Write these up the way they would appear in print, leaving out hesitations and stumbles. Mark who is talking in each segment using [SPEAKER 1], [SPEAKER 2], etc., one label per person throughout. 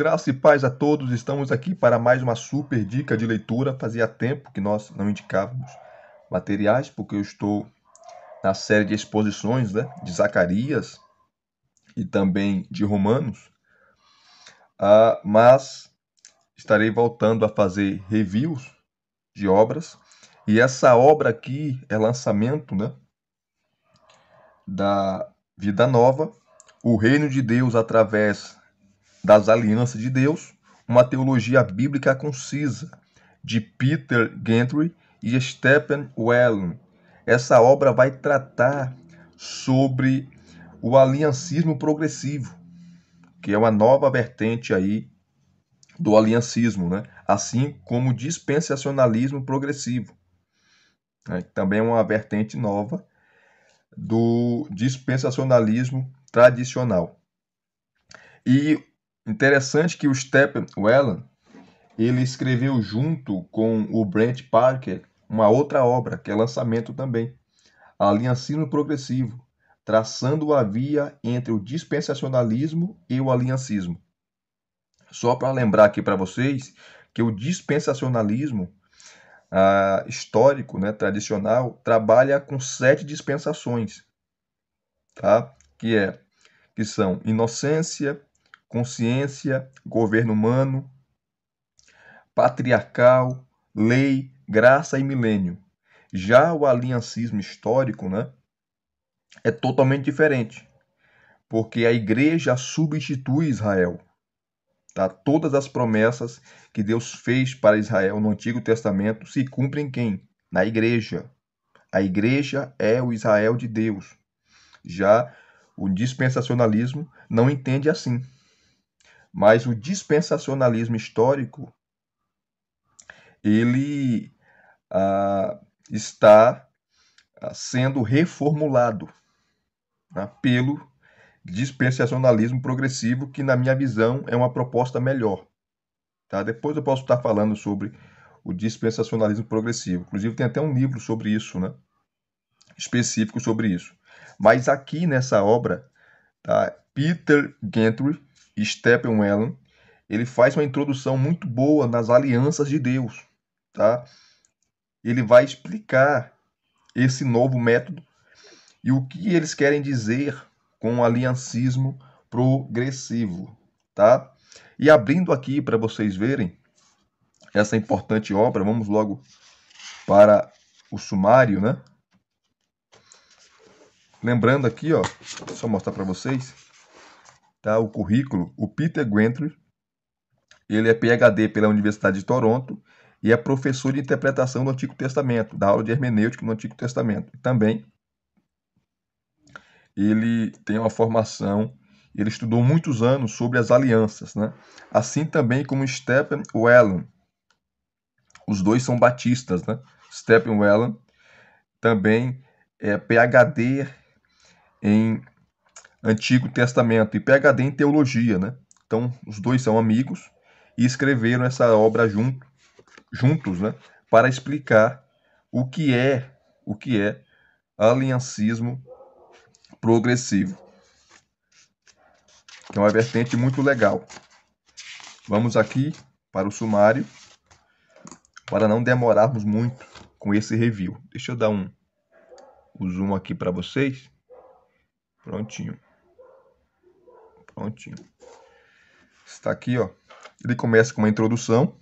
[SPEAKER 1] Graça e paz a todos, estamos aqui para mais uma super dica de leitura. Fazia tempo que nós não indicávamos materiais, porque eu estou na série de exposições, né, de Zacarias e também de Romanos, mas estarei voltando a fazer reviews de obras, e essa obra aqui é lançamento, né, da Vida Nova, o Reino de Deus através das Alianças de Deus, uma teologia bíblica concisa, de Peter Gentry e Stephen Whelan. Essa obra vai tratar sobre o aliancismo progressivo, que é uma nova vertente aí do aliancismo, né? Assim como o dispensacionalismo progressivo, né? Também é uma vertente nova do dispensacionalismo tradicional. E interessante que o Stephen Whelan, ele escreveu junto com o Brent Parker uma outra obra, que é lançamento também, Aliancismo Progressivo, traçando a via entre o dispensacionalismo e o aliancismo. Só para lembrar aqui para vocês que o dispensacionalismo histórico, né, tradicional, trabalha com 7 dispensações, tá? Que são inocência, consciência, governo humano, patriarcal, lei, graça e milênio. Já o aliancismo histórico, né, é totalmente diferente, porque a igreja substitui Israel. Tá? Todas as promessas que Deus fez para Israel no Antigo Testamento se cumprem em quem? Na igreja. A igreja é o Israel de Deus. Já o dispensacionalismo não entende assim. Mas o dispensacionalismo histórico, ele está sendo reformulado, né, pelo dispensacionalismo progressivo, que na minha visão é uma proposta melhor. Tá? Depois eu posso estar falando sobre o dispensacionalismo progressivo. Inclusive tem até um livro sobre isso, né, específico sobre isso. Mas aqui nessa obra, tá, Peter Gentry e Stephen Whelan, ele faz uma introdução muito boa nas alianças de Deus. Tá? Ele vai explicar esse novo método e o que eles querem dizer com o aliancismo progressivo, tá? E abrindo aqui para vocês verem essa importante obra, vamos logo para o sumário, né? Lembrando aqui, ó, só mostrar para vocês, tá? O currículo. O Peter Gentry, ele é PhD pela Universidade de Toronto e é professor de interpretação do Antigo Testamento, da aula de hermenêutica no Antigo Testamento. Também ele tem uma formação, ele estudou muitos anos sobre as alianças, né? Assim também como Stephen Whelan. Os dois são batistas, né? Stephen Whelan também é PhD em Antigo Testamento e PhD em teologia, né? Então, os dois são amigos e escreveram essa obra juntos, né? Para explicar o que é aliancismo progressivo. É uma vertente muito legal. Vamos aqui para o sumário, para não demorarmos muito com esse review. Deixa eu dar o zoom aqui para vocês. Prontinho. Prontinho. Está aqui, ó. Ele começa com uma introdução.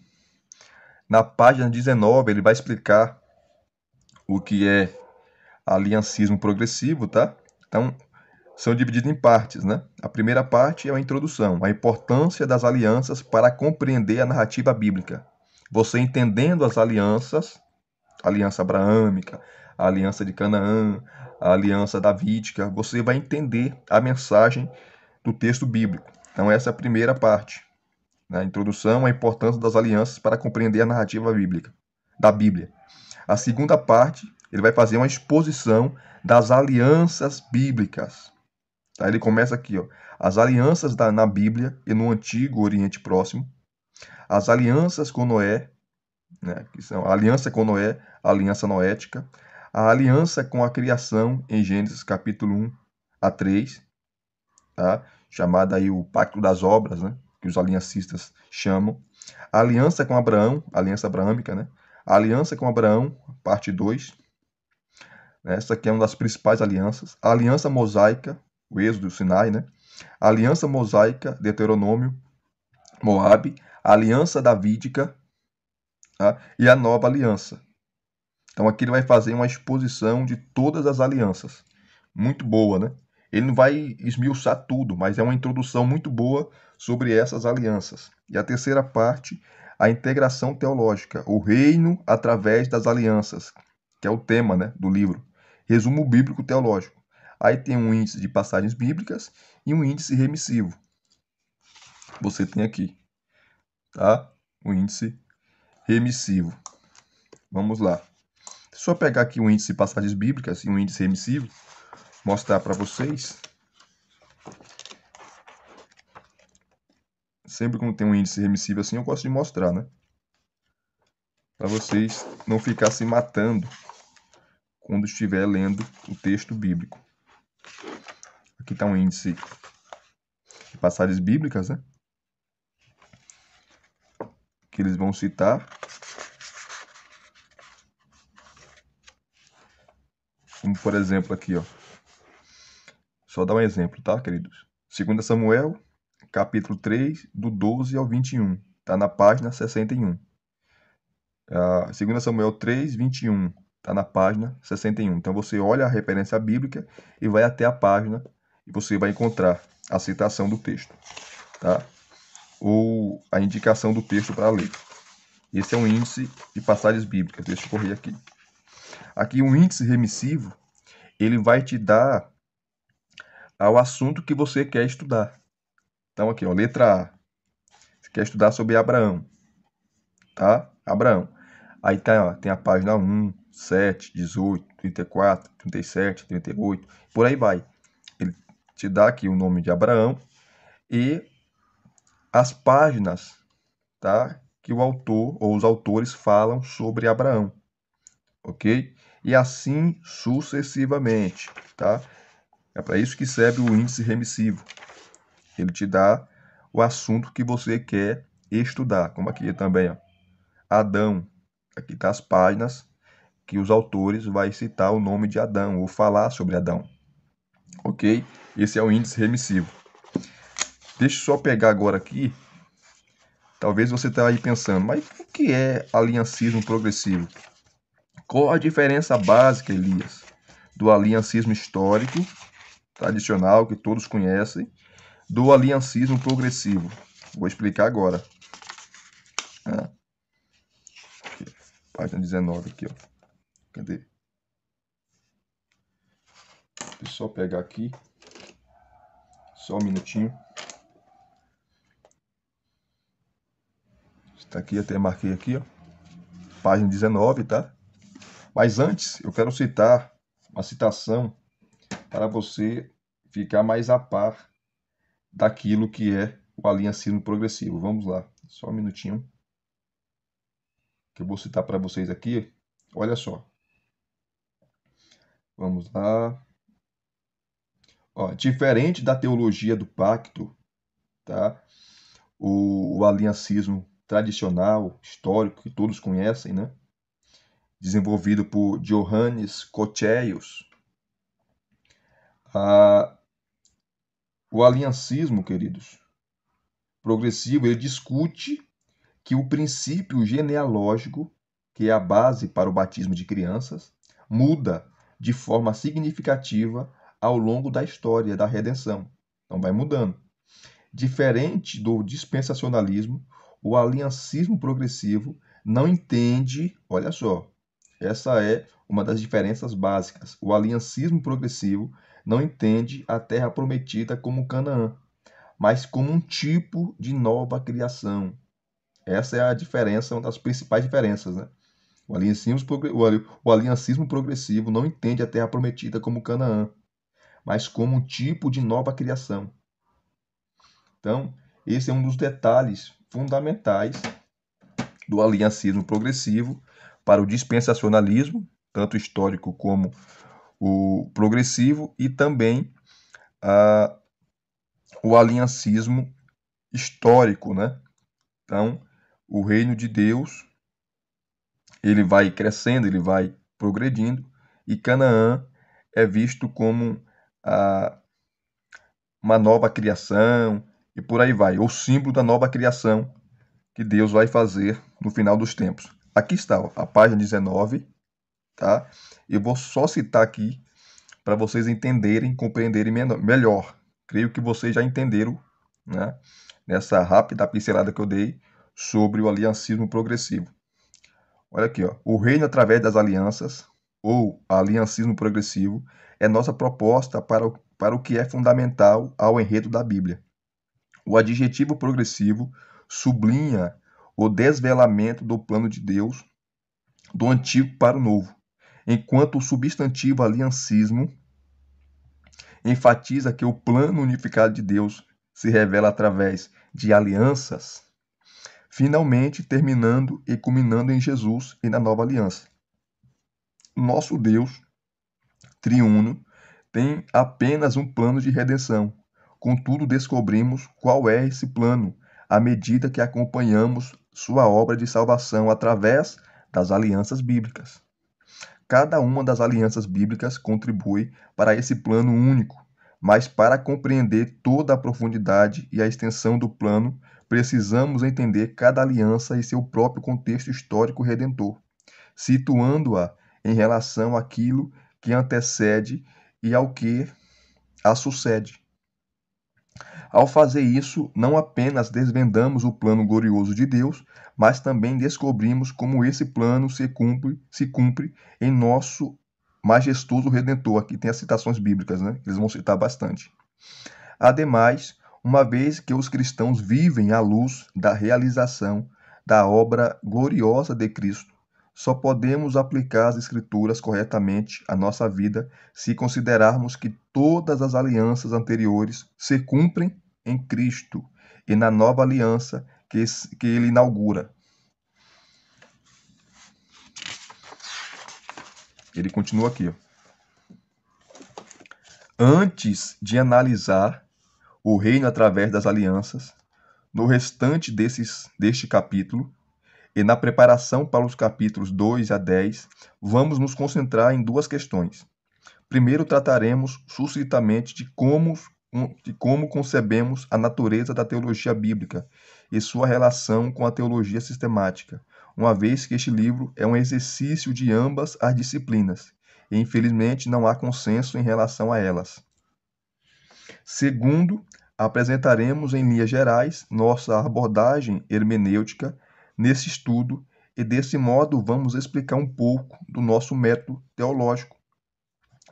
[SPEAKER 1] Na página 19, ele vai explicar o que é aliancismo progressivo, tá? Então, são divididos em partes, né? A primeira parte é a introdução, a importância das alianças para compreender a narrativa bíblica. Você entendendo as alianças, a aliança abraâmica, a aliança de Canaã, a aliança davídica, você vai entender a mensagem do texto bíblico. Então essa é a primeira parte, né? A introdução, a importância das alianças para compreender a narrativa bíblica, da Bíblia. A segunda parte, ele vai fazer uma exposição das alianças bíblicas. Tá? Ele começa aqui, ó, as alianças na Bíblia e no Antigo Oriente Próximo, as alianças com Noé, né, que são a aliança com Noé, a aliança noética, a aliança com a criação em Gênesis capítulo 1 a 3, tá? Chamada aí o Pacto das Obras, né? que os aliancistas chamam. A aliança com Abraão, aliança abraâmica, né? A aliança com Abraão, parte 2. Essa aqui é uma das principais alianças. A aliança mosaica, o Êxodo, o Sinai, né? A aliança mosaica, Deuteronômio, Moabe. A aliança davídica, tá? E a nova aliança. Então aqui ele vai fazer uma exposição de todas as alianças. Muito boa, né? Ele não vai esmiuçar tudo, mas é uma introdução muito boa sobre essas alianças. E a terceira parte, a integração teológica, o reino através das alianças, que é o tema, né, do livro. Resumo bíblico teológico. Aí tem um índice de passagens bíblicas e um índice remissivo. Você tem aqui, tá? O índice remissivo. Vamos lá. Só pegar aqui o índice de passagens bíblicas e um índice remissivo, mostrar para vocês. Sempre quando tem um índice remissivo assim, eu gosto de mostrar, né? Para vocês não ficar se matando quando estiver lendo o texto bíblico. Aqui está um índice de passagens bíblicas, né? Que eles vão citar. Como por exemplo aqui, ó. Só dar um exemplo, tá, queridos? 2 Samuel, capítulo 3, do 12 ao 21. Está na página 61. 2 Samuel 3, 21. Está na página 61. Então você olha a referência bíblica e vai até a página e você vai encontrar a citação do texto, tá? Ou a indicação do texto para ler. Esse é um índice de passagens bíblicas. Deixa eu correr aqui. Aqui o índice remissivo, ele vai te dar ao assunto que você quer estudar. Então aqui, ó, letra A. Você quer estudar sobre Abraão, tá? Abraão. Aí tá, ó, tem a página 1, 7, 18, 34, 37, 38, por aí vai. Ele te dá aqui o nome de Abraão e as páginas, tá? Que o autor ou os autores falam sobre Abraão, ok? E assim sucessivamente, tá? É para isso que serve o índice remissivo. Ele te dá o assunto que você quer estudar, como aqui também, ó. Adão. Aqui tá as páginas que os autores vai citar o nome de Adão ou falar sobre Adão, ok? Esse é o índice remissivo. Deixa eu só pegar agora aqui. Talvez você está aí pensando, mas o que é aliancismo progressivo? Qual a diferença básica, Elias, do aliancismo histórico, tradicional, que todos conhecem, do aliancismo progressivo? Vou explicar agora. Aqui, página 19 aqui, ó. Cadê? Deixa eu só pegar aqui. Só um minutinho. Está aqui, até marquei aqui, ó. Página 19, tá? Mas antes, eu quero citar uma citação para você ficar mais a par daquilo que é o aliancismo progressivo. Vamos lá, só um minutinho, que eu vou citar para vocês aqui. Olha só. Vamos lá. Ó, diferente da teologia do pacto, tá? O aliancismo tradicional, histórico, que todos conhecem, né? Desenvolvido por Johannes Cocheius. O aliancismo, queridos, progressivo, ele discute que o princípio genealógico, que é a base para o batismo de crianças, muda de forma significativa ao longo da história da redenção. Então vai mudando. Diferente do dispensacionalismo, o aliancismo progressivo não entende, olha só, essa é uma das diferenças básicas. O aliancismo progressivo não entende a terra prometida como Canaã, mas como um tipo de nova criação. Essa é a diferença, uma das principais diferenças, né? O aliancismo progressivo não entende a terra prometida como Canaã, mas como um tipo de nova criação. Então, esse é um dos detalhes fundamentais do aliancismo progressivo para o dispensacionalismo, tanto histórico como o progressivo, e também o aliancismo histórico, né? Então, o reino de Deus, ele vai crescendo, ele vai progredindo, e Canaã é visto como a, uma nova criação, e por aí vai, o símbolo da nova criação que Deus vai fazer no final dos tempos. Aqui está, ó, a página 19, tá? Eu vou só citar aqui para vocês entenderem, compreenderem melhor. Creio que vocês já entenderam, né? Nessa rápida pincelada que eu dei sobre o aliancismo progressivo. Olha aqui, ó. O reino através das alianças, ou aliancismo progressivo, é nossa proposta para o que é fundamental ao enredo da Bíblia. O adjetivo progressivo sublinha o desvelamento do plano de Deus do antigo para o novo, enquanto o substantivo aliancismo enfatiza que o plano unificado de Deus se revela através de alianças, finalmente terminando e culminando em Jesus e na nova aliança. Nosso Deus triuno tem apenas um plano de redenção. Contudo, descobrimos qual é esse plano à medida que acompanhamos sua obra de salvação através das alianças bíblicas. Cada uma das alianças bíblicas contribui para esse plano único, mas para compreender toda a profundidade e a extensão do plano, precisamos entender cada aliança em seu próprio contexto histórico redentor, situando-a em relação àquilo que antecede e ao que a sucede. Ao fazer isso, não apenas desvendamos o plano glorioso de Deus, mas também descobrimos como esse plano se cumpre em nosso majestoso Redentor. Aqui tem as citações bíblicas, né? Eles vão citar bastante. Ademais, uma vez que os cristãos vivem à luz da realização da obra gloriosa de Cristo, só podemos aplicar as Escrituras corretamente à nossa vida se considerarmos que todas as alianças anteriores se cumprem em Cristo e na nova aliança que ele inaugura. Ele continua aqui. Ó. Antes de analisar o reino através das alianças, no restante deste capítulo, e na preparação para os capítulos 2 a 10, vamos nos concentrar em duas questões. Primeiro, trataremos sucintamente de como concebemos a natureza da teologia bíblica e sua relação com a teologia sistemática, uma vez que este livro é um exercício de ambas as disciplinas, e infelizmente não há consenso em relação a elas. Segundo, apresentaremos em linhas gerais nossa abordagem hermenêutica nesse estudo e, desse modo, vamos explicar um pouco do nosso método teológico.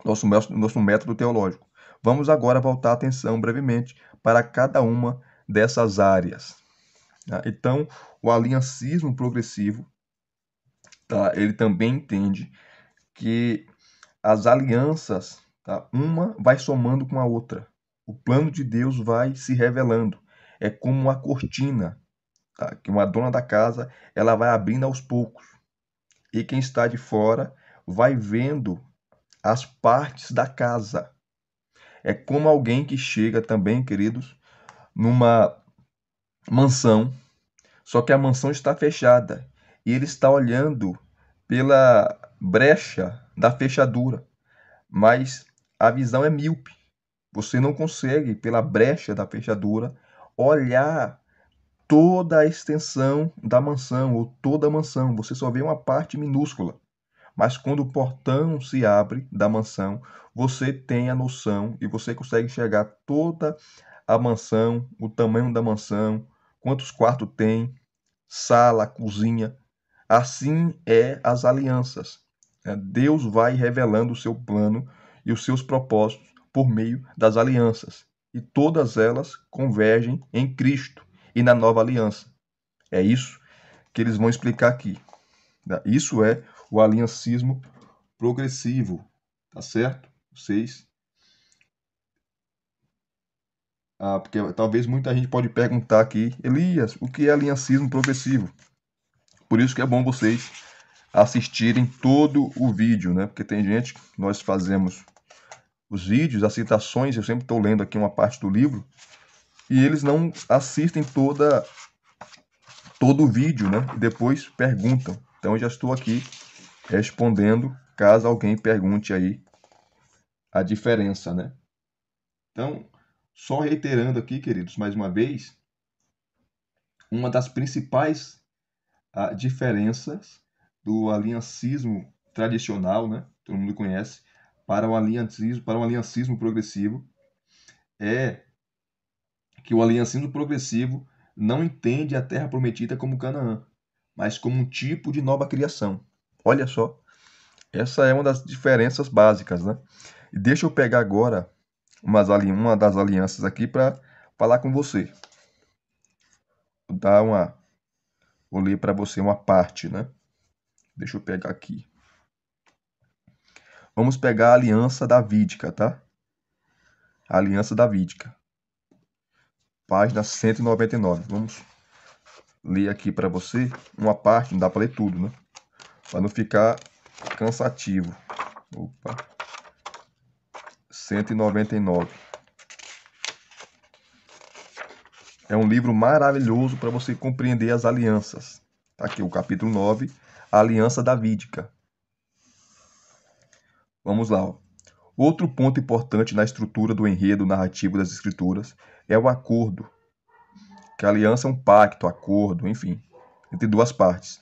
[SPEAKER 1] Nosso método teológico. Vamos agora voltar a atenção brevemente para cada uma dessas áreas. Tá? Então, o aliancismo progressivo, tá? Ele também entende que as alianças, tá? Uma vai somando com a outra. O plano de Deus vai se revelando. É como uma cortina, tá? Que uma dona da casa ela vai abrindo aos poucos. E quem está de fora vai vendo as partes da casa. É como alguém que chega também, queridos, numa mansão, só que a mansão está fechada e ele está olhando pela brecha da fechadura, mas a visão é míope. Você não consegue, pela brecha da fechadura, olhar toda a extensão da mansão ou toda a mansão. Você só vê uma parte minúscula. Mas quando o portão se abre da mansão, você tem a noção e você consegue enxergar toda a mansão, o tamanho da mansão, quantos quartos tem, sala, cozinha. Assim é as alianças. Deus vai revelando o seu plano e os seus propósitos por meio das alianças. E todas elas convergem em Cristo e na nova aliança. É isso que eles vão explicar aqui. Isso é o aliancismo progressivo, tá certo? Vocês, porque talvez muita gente pode perguntar aqui, Elias, o que é aliancismo progressivo? Por isso que é bom vocês assistirem todo o vídeo, né? Porque tem gente, nós fazemos os vídeos, as citações, eu sempre estou lendo aqui uma parte do livro, e eles não assistem todo o vídeo, né? E depois perguntam. Então eu já estou aqui respondendo, caso alguém pergunte aí a diferença, né? Então, só reiterando aqui, queridos, mais uma vez, uma das principais diferenças do aliancismo tradicional, né? Todo mundo conhece, para o aliancismo progressivo, é que o aliancismo progressivo não entende a terra prometida como Canaã, mas como um tipo de nova criação. Olha só, essa é uma das diferenças básicas, né? E deixa eu pegar agora uma das alianças aqui para falar com você. Vou dar vou ler para você uma parte, né? Deixa eu pegar aqui. Vamos pegar a aliança davídica, tá? A aliança davídica. Página 199. Vamos ler aqui para você uma parte, não dá para ler tudo, né? Para não ficar cansativo. Opa. 199. É um livro maravilhoso para você compreender as alianças. Tá aqui o capítulo 9, a aliança davídica. Vamos lá. Ó. Outro ponto importante na estrutura do enredo narrativo das escrituras é o acordo. Que a aliança é um pacto, acordo, enfim, entre duas partes.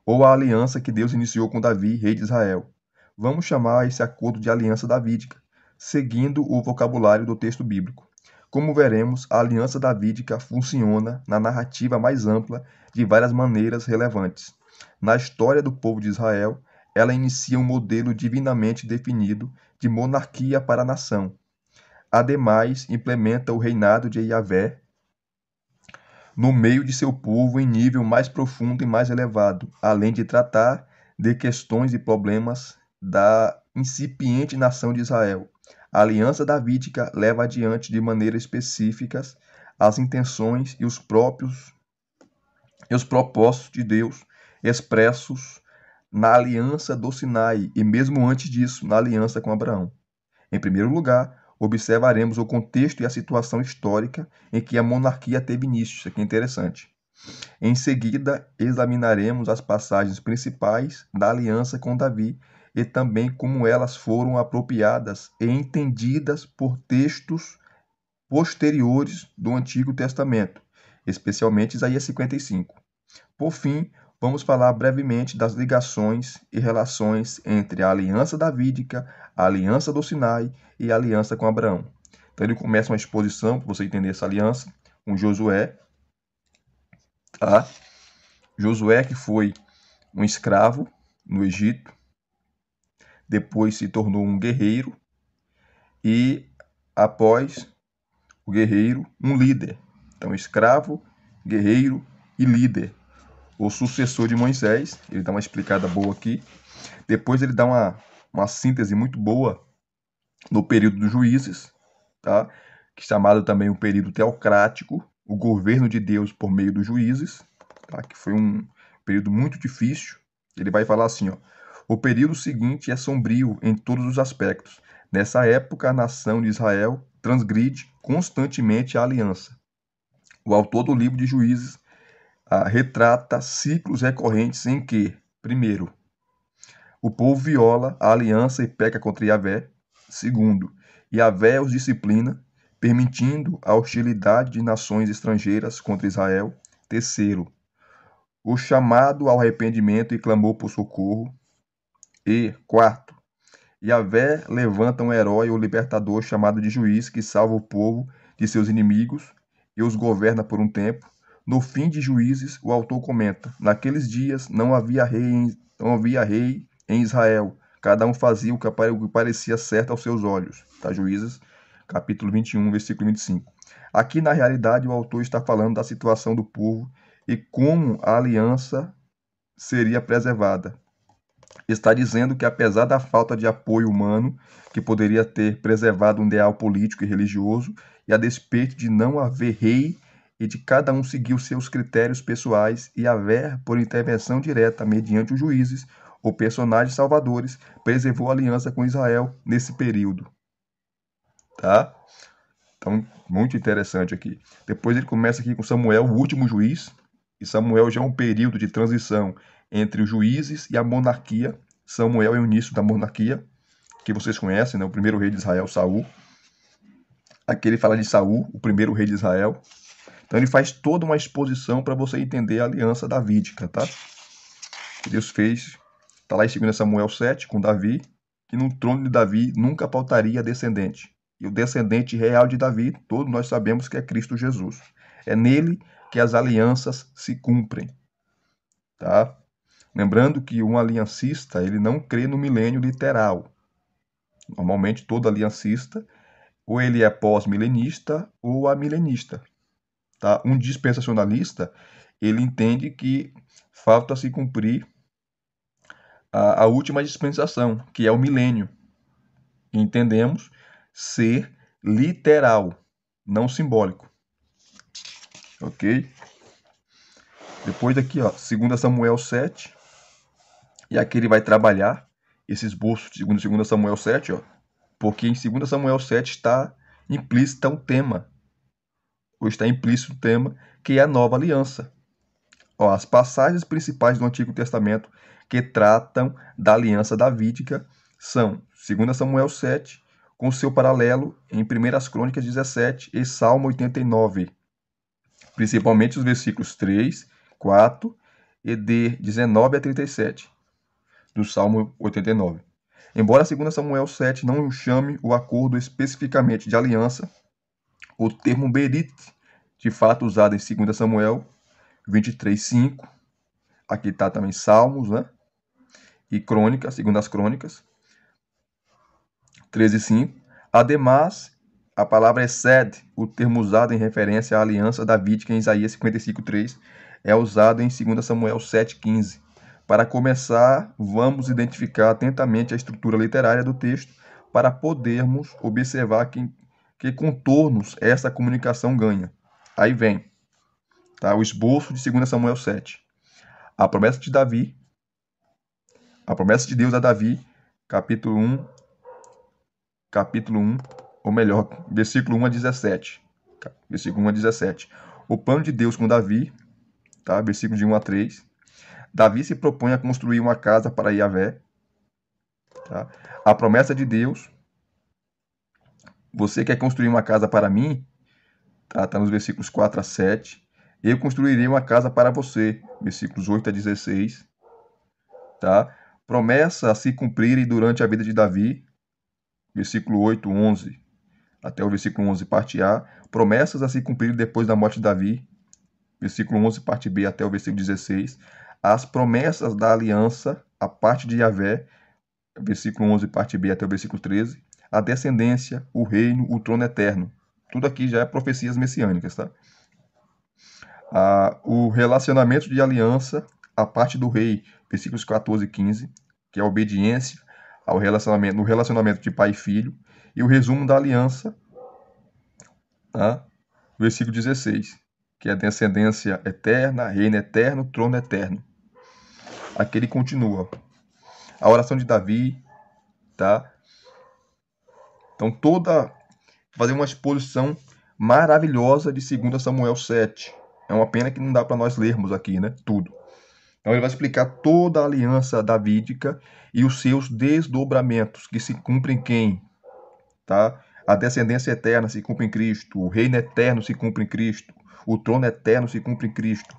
[SPEAKER 1] Ou a aliança que Deus iniciou com Davi, rei de Israel. Vamos chamar esse acordo de aliança davídica, seguindo o vocabulário do texto bíblico. Como veremos, a aliança davídica funciona na narrativa mais ampla de várias maneiras relevantes. Na história do povo de Israel, ela inicia um modelo divinamente definido de monarquia para a nação. Ademais, implementa o reinado de Yahvé no meio de seu povo em nível mais profundo e mais elevado, além de tratar de questões e problemas da incipiente nação de Israel. A aliança davídica leva adiante de maneira específicas as intenções e os propósitos de Deus expressos na aliança do Sinai e mesmo antes disso, na aliança com Abraão. Em primeiro lugar, observaremos o contexto e a situação histórica em que a monarquia teve início. Isso aqui é interessante. Em seguida, examinaremos as passagens principais da aliança com Davi e também como elas foram apropriadas e entendidas por textos posteriores do Antigo Testamento, especialmente Isaías 55. Por fim, vamos falar brevemente das ligações e relações entre a aliança davídica, a aliança do Sinai e a aliança com Abraão. Então ele começa uma exposição para você entender essa aliança com Josué, tá? Josué que foi um escravo no Egito, depois se tornou um guerreiro e após o guerreiro, um líder. Então escravo, guerreiro e líder. O sucessor de Moisés, ele dá uma explicada boa aqui. Depois ele dá uma síntese muito boa no período dos juízes, tá? Que é chamado também o período teocrático, o governo de Deus por meio dos juízes, tá? Que foi um período muito difícil. Ele vai falar assim, ó, o período seguinte é sombrio em todos os aspectos. Nessa época, a nação de Israel transgride constantemente a aliança. O autor do livro de Juízes retrata ciclos recorrentes em que, primeiro, o povo viola a aliança e peca contra Yahvé. Segundo, Yahvé os disciplina, permitindo a hostilidade de nações estrangeiras contra Israel. Terceiro, o chamado ao arrependimento e clamor por socorro. E quarto, Yahvé levanta um herói ou libertador chamado de juiz que salva o povo de seus inimigos e os governa por um tempo. No fim de Juízes, o autor comenta: naqueles dias não havia rei em Israel. Cada um fazia o que parecia certo aos seus olhos. Tá? Juízes, capítulo 21, versículo 25. Aqui, na realidade, o autor está falando da situação do povo e como a aliança seria preservada. Está dizendo que, apesar da falta de apoio humano, que poderia ter preservado um ideal político e religioso, e a despeito de não haver rei e de cada um seguir os seus critérios pessoais e haver, por intervenção direta mediante os juízes ou personagens salvadores, preservou a aliança com Israel nesse período. Tá? Então, muito interessante aqui. Depois ele começa aqui com Samuel, o último juiz, e Samuel já é um período de transição entre os juízes e a monarquia. Samuel é o início da monarquia, que vocês conhecem, né? O primeiro rei de Israel, Saul. Aqui ele fala de Saul, o primeiro rei de Israel. Então ele faz toda uma exposição para você entender a aliança davídica, tá? Que Deus fez, está lá em 2 Samuel 7, com Davi, que no trono de Davi nunca faltaria descendente. E o descendente real de Davi, todos nós sabemos que é Cristo Jesus. É nele que as alianças se cumprem, tá? Lembrando que um aliancista, ele não crê no milênio literal. Normalmente todo aliancista, ou ele é pós-milenista ou amilenista, tá? Um dispensacionalista, ele entende que falta se cumprir a última dispensação, que é o milênio. Entendemos ser literal, não simbólico. Ok? Depois daqui, ó, 2 Samuel 7. E aqui ele vai trabalhar esse esboço de 2 Samuel 7, ó, porque em 2 Samuel 7 está implícito um tema, ou está implícito o tema, que é a nova aliança. Ó, as passagens principais do Antigo Testamento que tratam da aliança davídica são 2 Samuel 7, com seu paralelo em 1 Crônicas 17 e Salmo 89, principalmente os versículos 3, 4 e de 19 a 37 do Salmo 89. Embora 2 Samuel 7 não chame o acordo especificamente de aliança, o termo berit, de fato usado em 2 Samuel 23:5, aqui está também Salmos, né? E Crônicas, 2 Crônicas 13:5. Ademais, a palavra exced, o termo usado em referência à aliança davídica em Isaías 55:3, é usado em 2 Samuel 7:15. Para começar, vamos identificar atentamente a estrutura literária do texto para podermos observar que contornos essa comunicação ganha. Aí vem, tá, o esboço de 2 Samuel 7. A promessa de Davi, a promessa de Deus a Davi, capítulo 1, ou melhor, versículo 1 a 17. Versículo 1 a 17. O plano de Deus com Davi, tá? Versículo de 1 a 3. Davi se propõe a construir uma casa para Yahvé. Tá? A promessa de Deus. Você quer construir uma casa para mim? Tá nos versículos 4 a 7. Eu construirei uma casa para você. Versículos 8 a 16. Tá? Promessa a se cumprir durante a vida de Davi. Versículo 8, 11. Até o versículo 11, parte A. Promessas a se cumprir depois da morte de Davi. Versículo 11, parte B, até o versículo 16. As promessas da aliança, a parte de Yahvé, versículo 11, parte B, até o versículo 13. A descendência, o reino, o trono eterno. Tudo aqui já é profecias messiânicas, tá? O relacionamento de aliança, a parte do rei, versículos 14 e 15, que é a obediência ao relacionamento, no relacionamento de pai e filho. E o resumo da aliança, tá? Versículo 16, que é a descendência eterna, reino eterno, trono eterno. Aqui ele continua. A oração de Davi, tá? Então, fazer uma exposição maravilhosa de 2 Samuel 7. É uma pena que não dá para nós lermos aqui, né? Tudo. Então, ele vai explicar toda a aliança davídica e os seus desdobramentos, que se cumprem quem? Tá? A descendência eterna se cumpre em Cristo, o reino eterno se cumpre em Cristo, o trono eterno se cumpre em Cristo.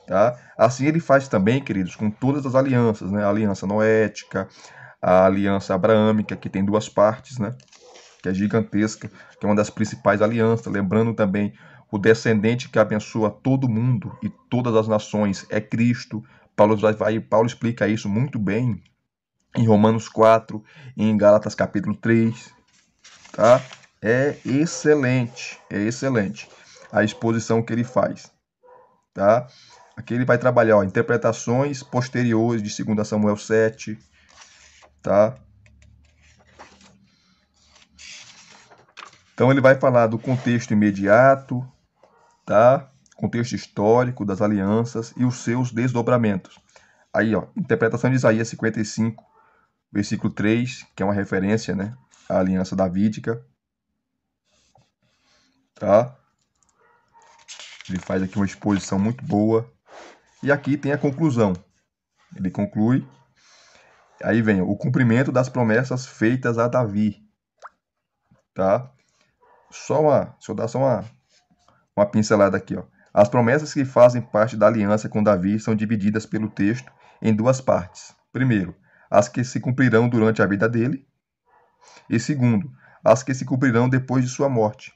[SPEAKER 1] Tá? Assim ele faz também, queridos, com todas as alianças, né? A aliança noética, a aliança abraâmica, que tem duas partes, né? Que é gigantesca, que é uma das principais alianças. Lembrando também, o descendente que abençoa todo mundo e todas as nações é Cristo. Paulo explica isso muito bem em Romanos 4, em Gálatas capítulo 3. Tá? É excelente a exposição que ele faz. Tá? Aqui ele vai trabalhar, ó, interpretações posteriores de 2 Samuel 7, tá? Então ele vai falar do contexto imediato, tá? Contexto histórico das alianças e os seus desdobramentos. Aí, ó, interpretação de Isaías 55, versículo 3, que é uma referência, né, à aliança davídica. tá? Ele faz aqui uma exposição muito boa. E aqui tem a conclusão. Ele conclui. Aí vem o cumprimento das promessas feitas a Davi, tá? Deixa eu dar só uma pincelada aqui, ó. As promessas que fazem parte da aliança com Davi são divididas pelo texto em duas partes. Primeiro, as que se cumprirão durante a vida dele, e segundo, as que se cumprirão depois de sua morte.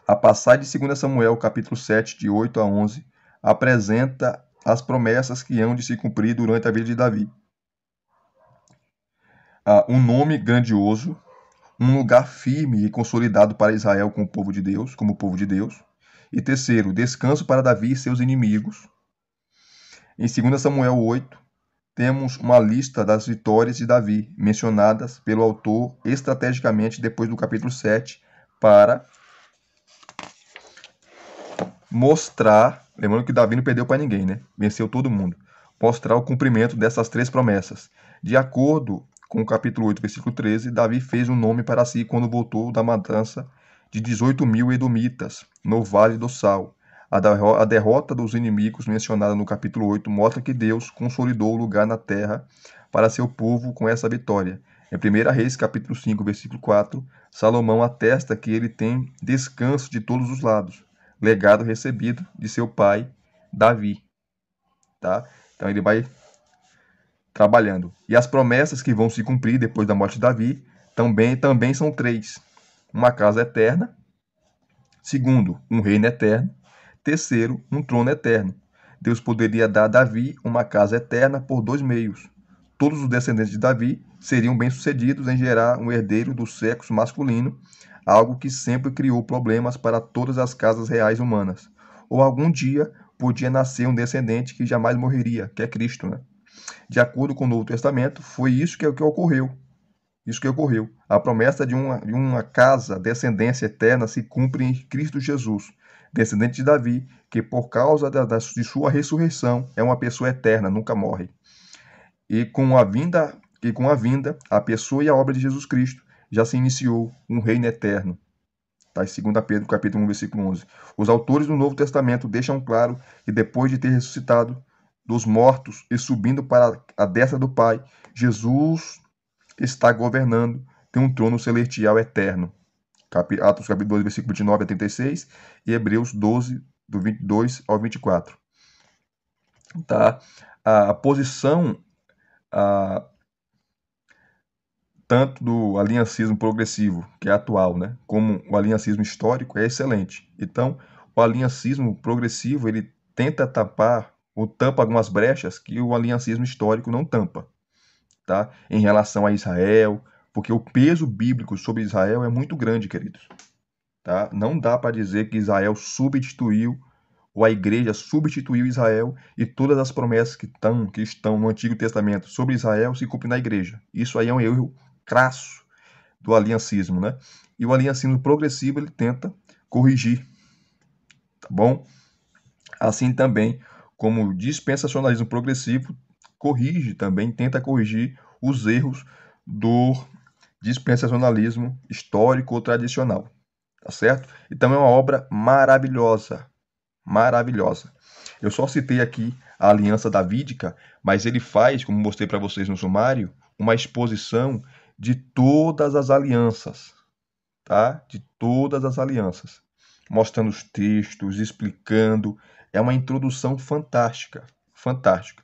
[SPEAKER 1] A passagem de 2 Samuel, capítulo 7, de 8 a 11, apresenta as promessas que hão de se cumprir durante a vida de Davi. Um nome grandioso, um lugar firme e consolidado para Israel como povo de Deus. E terceiro, descanso para Davi e seus inimigos. Em 2 Samuel 8, temos uma lista das vitórias de Davi, mencionadas pelo autor estrategicamente depois do capítulo 7, para mostrar, lembrando que Davi não perdeu para ninguém, né? Venceu todo mundo. Mostrar o cumprimento dessas três promessas. De acordo com o capítulo 8, versículo 13, Davi fez um nome para si quando voltou da matança de 18.000 edomitas, no Vale do Sal. A derrota dos inimigos mencionada no capítulo 8 mostra que Deus consolidou o lugar na terra para seu povo com essa vitória. Em 1 Reis, capítulo 5, versículo 4, Salomão atesta que ele tem descanso de todos os lados, legado recebido de seu pai, Davi. Tá? Então ele vai trabalhando. E as promessas que vão se cumprir depois da morte de Davi também são três. Uma casa eterna. Segundo, um reino eterno. Terceiro, um trono eterno. Deus poderia dar a Davi uma casa eterna por dois meios. Todos os descendentes de Davi seriam bem-sucedidos em gerar um herdeiro do sexo masculino, algo que sempre criou problemas para todas as casas reais humanas. Ou algum dia podia nascer um descendente que jamais morreria, que é Cristo, né? De acordo com o Novo Testamento, foi isso que ocorreu. Isso que ocorreu. A promessa de uma casa, descendência eterna, se cumpre em Cristo Jesus, descendente de Davi, que por causa de sua ressurreição é uma pessoa eterna, nunca morre. E com a vinda, a pessoa e a obra de Jesus Cristo já se iniciou um reino eterno. Tá? Em 2 Pedro, capítulo 1, versículo 11. Os autores do Novo Testamento deixam claro que depois de ter ressuscitado dos mortos e subindo para a destra do Pai, Jesus está governando, tem um trono celestial eterno. Atos capítulo 12, versículo 29 a 36 e Hebreus 12, do 22 ao 24. Tá? A posição tanto do aliancismo progressivo, que é atual, né, como o aliancismo histórico é excelente. Então, o aliancismo progressivo, ele tenta tapar ou tampa algumas brechas que o aliancismo histórico não tampa, tá? Em relação a Israel, porque o peso bíblico sobre Israel é muito grande, queridos. Tá? Não dá para dizer que Israel substituiu, ou a igreja substituiu Israel e todas as promessas que estão no Antigo Testamento sobre Israel se cumprem na igreja. Isso aí é um erro crasso do aliancismo, né? E o aliancismo progressivo ele tenta corrigir, tá bom? Assim também como o dispensacionalismo progressivo tenta corrigir os erros do dispensacionalismo histórico ou tradicional, tá certo? Então é uma obra maravilhosa, maravilhosa. Eu só citei aqui a aliança davídica, mas ele faz, como mostrei para vocês no sumário, uma exposição de todas as alianças, tá? De todas as alianças, mostrando os textos, explicando. É uma introdução fantástica, fantástica.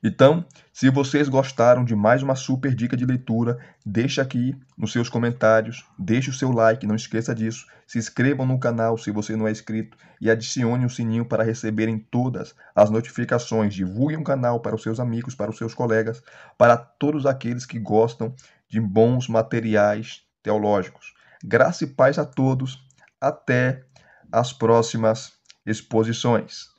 [SPEAKER 1] Então, se vocês gostaram de mais uma super dica de leitura, deixa aqui nos seus comentários, deixe o seu like, não esqueça disso. Se inscrevam no canal se você não é inscrito e adicione o sininho para receberem todas as notificações. Divulguem o canal para os seus amigos, para os seus colegas, para todos aqueles que gostam de bons materiais teológicos. Graça e paz a todos. Até as próximas exposições.